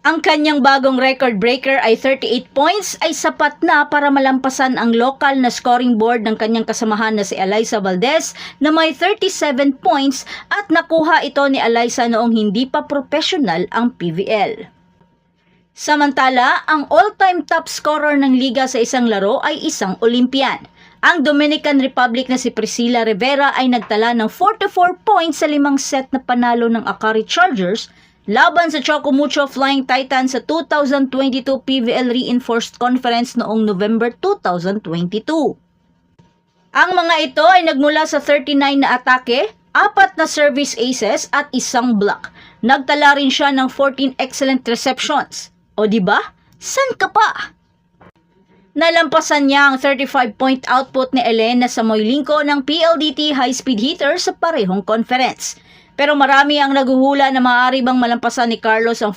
Ang kanyang bagong record breaker ay 38 points ay sapat na para malampasan ang lokal na scoring board ng kanyang kasamahan na si Alyssa Valdez na may 37 points at nakuha ito ni Alyssa noong hindi pa professional ang PVL. Samantala, ang all-time top scorer ng liga sa isang laro ay isang Olympian. Ang Dominican Republic na si Priscilla Rivera ay nagtala ng 44 points sa 5 set na panalo ng Akari Chargers laban sa Chocomucho Flying Titans sa 2022 PVL Reinforced Conference noong November 2022. Ang mga ito ay nagmula sa 39 na atake, 4 na service aces at 1 block. Nagtala rin siya ng 14 excellent receptions. O diba? San ka pa? Nalampasan niya ang 35-point output ni Elena Samoylinko ng PLDT high-speed hitter sa parehong conference. Pero marami ang naguhula na maaari bang malampasan ni Carlos ang